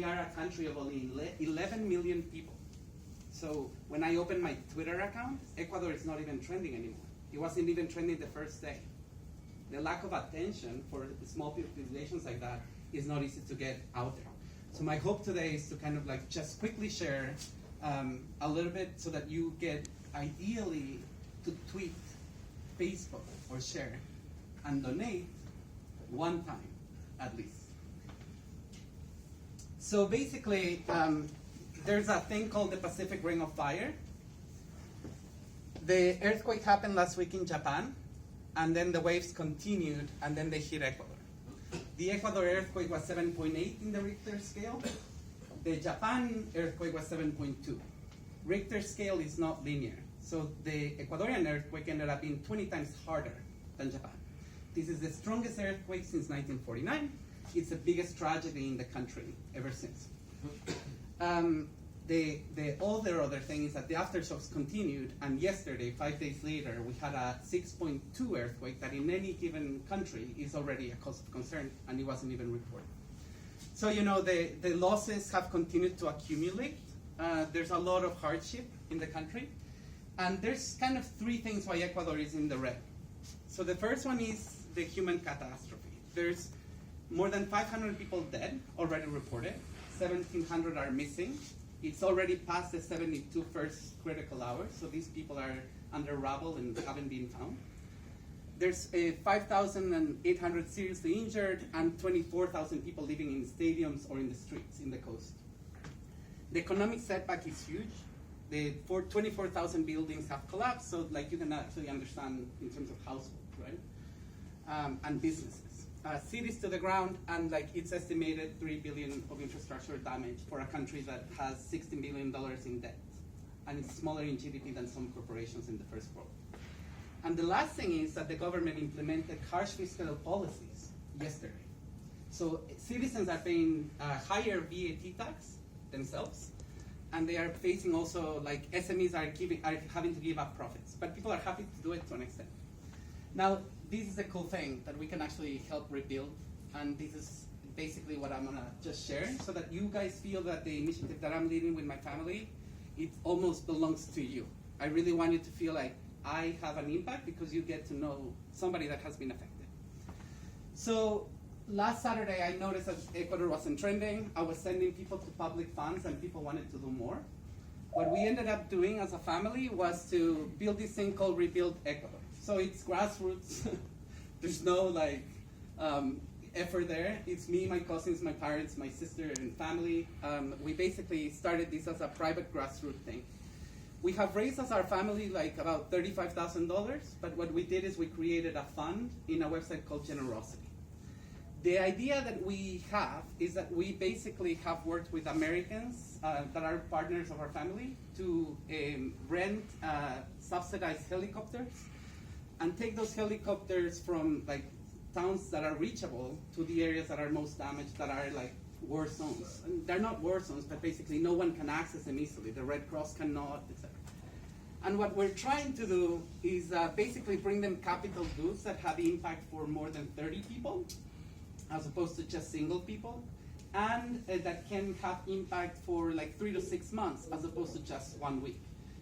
are a country of only 11 million people. So when I opened my Twitter account, Ecuador is not even trending anymore. It wasn't even trending the first day. The lack of attention for small populations like that is not easy to get out there. So my hope today is to kind of like just quickly share a little bit so that you get ideally to tweet, Facebook, or share, and donate one time at least. So basically, there's a thing called the Pacific Ring of Fire. The earthquake happened last week in Japan, and then the waves continued, and then they hit Ecuador. The Ecuador earthquake was 7.8 in the Richter scale. The Japan earthquake was 7.2. Richter scale is not linear. So the Ecuadorian earthquake ended up being 20 times harder than Japan. This is the strongest earthquake since 1949. It's the biggest tragedy in the country ever since. The other thing is that the aftershocks continued, and yesterday, 5 days later, we had a 6.2 earthquake that in any given country is already a cause of concern, and it wasn't even reported. So, you know, the losses have continued to accumulate. There's a lot of hardship in the country, and there's kind of three things why Ecuador is in the red. So the first one is the human catastrophe. There's more than 500 people dead, already reported. 1,700 are missing. It's already past the 72 first critical hours, so these people are under rubble and haven't been found. There's 5,800 seriously injured and 24,000 people living in stadiums or in the streets in the coast. The economic setback is huge. The 24,000 buildings have collapsed, so like you can actually understand in terms of households, right? And businesses. Cities to the ground, and like it's estimated 3 billion of infrastructure damage for a country that has $16 billion in debt, and it's smaller in GDP than some corporations in the first world. And the last thing is that the government implemented harsh fiscal policies yesterday. So citizens are paying higher VAT tax themselves, and they are facing also, like SMEs are having to give up profits, but people are happy to do it to an extent. Now, this is a cool thing that we can actually help rebuild, and this is basically what I'm gonna just share so that you guys feel that the initiative that I'm leading with my family, it almost belongs to you. I really want you to feel like I have an impact because you get to know somebody that has been affected. So last Saturday I noticed that Ecuador wasn't trending. I was sending people to public funds and people wanted to do more. What we ended up doing as a family was to build this thing called Rebuild Ecuador. So it's grassroots. There's no like effort there. It's me, my cousins, my parents, my sister, and family. We basically started this as a private grassroots thing. We have raised as our family like about $35,000, but what we did is we created a fund in a website called Generosity. The idea that we have is that we basically have worked with Americans that are partners of our family to rent subsidized helicopters and take those helicopters from like towns that are reachable to the areas that are most damaged, that are like war zones. And they're not war zones, but basically no one can access them easily. The Red Cross cannot, etc. And what we're trying to do is basically bring them capital goods that have impact for more than 30 people, as opposed to just single people, and that can have impact for like 3 to 6 months, as opposed to just 1 week.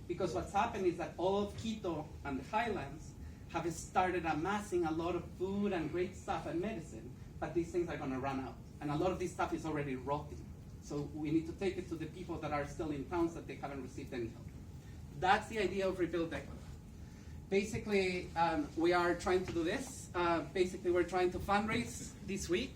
Because what's happened is that all of Quito and the highlands have started amassing a lot of food and great stuff and medicine, but these things are gonna run out. And a lot of this stuff is already rotting. So we need to take it to the people that are still in towns that they haven't received any help. That's the idea of Rebuild Ecuador. Basically, we are trying to do this. Basically, we're trying to fundraise this week.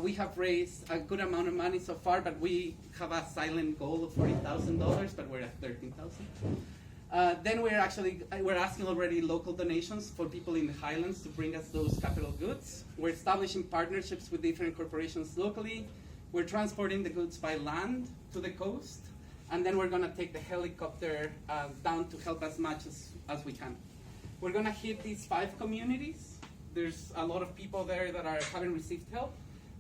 We have raised a good amount of money so far, but we have a silent goal of $40,000, but we're at $13,000. Then we're asking already local donations for people in the highlands to bring us those capital goods. We're establishing partnerships with different corporations locally. We're transporting the goods by land to the coast, and then we're gonna take the helicopter down to help as much as we can. We're gonna hit these 5 communities. There's a lot of people there that haven't received help,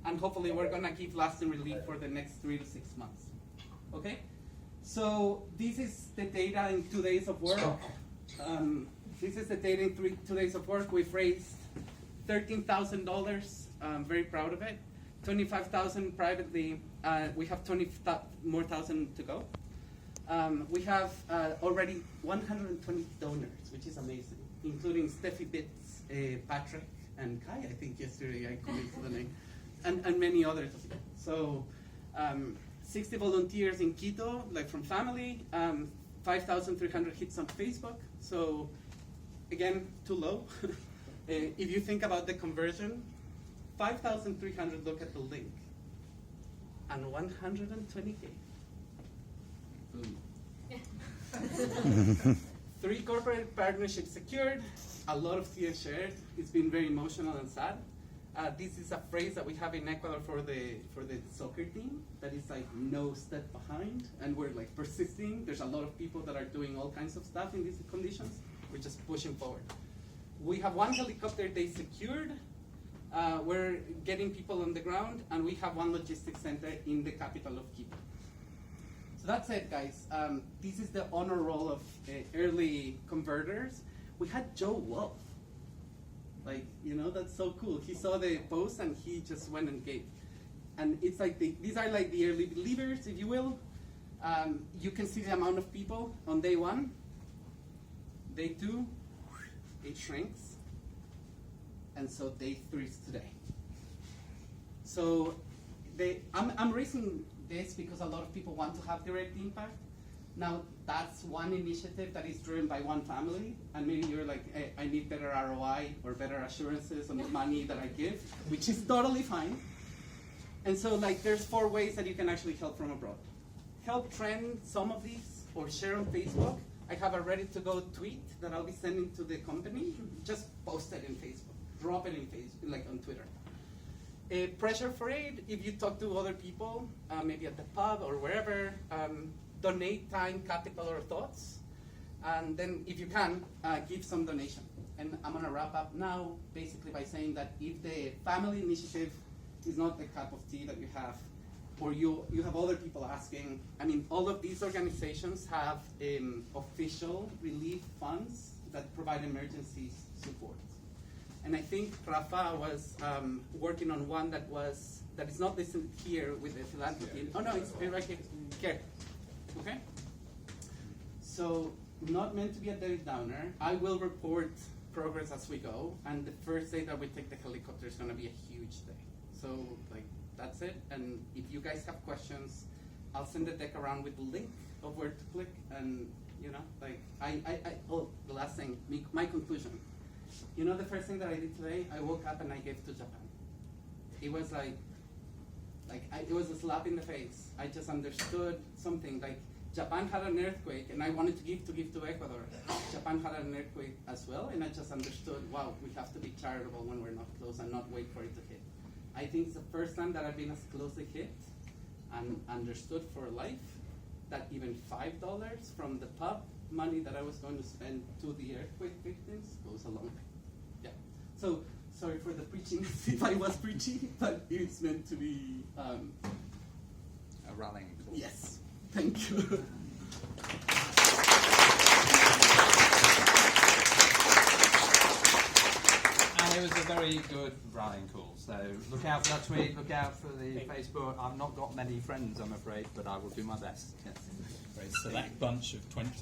and hopefully we're gonna give lasting relief for the next 3 to 6 months. Okay? So this is the data in 2 days of work. This is the data in 2 days of work. We've raised $13,000. I'm very proud of it. $25,000 privately, We have 20 more thousand to go. We have already 120 donors, which is amazing, including Steffi Bitts, Patrick, and Kai, I think yesterday I called the name, and many others. So 60 volunteers in Quito, like from family, 5,300 hits on Facebook. So again, too low. If you think about the conversion, 5,300 look at the link, and 120K. Boom. 3 corporate partnerships secured, a lot of CS shared. It's been very emotional and sad. This is a phrase that we have in Ecuador for the soccer team, that is like no step behind, and we're like persisting. There's a lot of people that are doing all kinds of stuff in these conditions. We're just pushing forward. We have 1 helicopter day secured. We're getting people on the ground, and we have 1 logistics center in the capital of Quito. So that's it, guys. This is the honor roll of early converters. We had Joe Wolf. Like, you know, that's so cool. He saw the post and he just went and gave. And it's like, these are like the early believers, if you will. You can see the amount of people on day 1. Day 2, it shrinks. And so day 3 is today. So I'm raising this because a lot of people want to have direct impact. Now, that's one initiative that is driven by one family, and maybe you're like, hey, I need better ROI or better assurances on the money that I give, which is totally fine. And so like, there's 4 ways that you can actually help from abroad. Help trend some of these, or share on Facebook. I have a ready-to-go tweet that I'll be sending to the company. Just post it in Facebook, drop it in Facebook, like on Twitter. Pressure for aid, if you talk to other people, maybe at the pub or wherever, donate time, capital, or thoughts. And then if you can, give some donation. And I'm gonna wrap up now basically by saying that if the family initiative is not the cup of tea that you have, or you have other people asking, I mean, all of these organizations have official relief funds that provide emergency support. And I think Rafa was working on one that is not listed here with the philanthropy. Oh no, it's right here. Okay? So, not meant to be a Debbie Downer. I will report progress as we go, and the first day that we take the helicopter is gonna be a huge day. So, like, that's it. And if you guys have questions, I'll send the deck around with the link of where to click, and you know, like, oh, the last thing, my conclusion. You know the first thing that I did today? I woke up and I gave to Japan. It was it was a slap in the face. I just understood something, like Japan had an earthquake and I wanted to give to Ecuador. Japan had an earthquake as well, and I just understood, wow, we have to be charitable when we're not close and not wait for it to hit. I think it's the first time that I've been as closely hit and understood for life that even $5 from the pub money that I was going to spend to the earthquake victims goes a long way. Yeah. So sorry for the preaching, if I was preaching, but it's meant to be a rallying call. Yes. Thank you. And it was a very good rallying call. So look out for that tweet, look out for the Facebook. I've not got many friends, I'm afraid, but I will do my best. Yes. Very select bunch of 20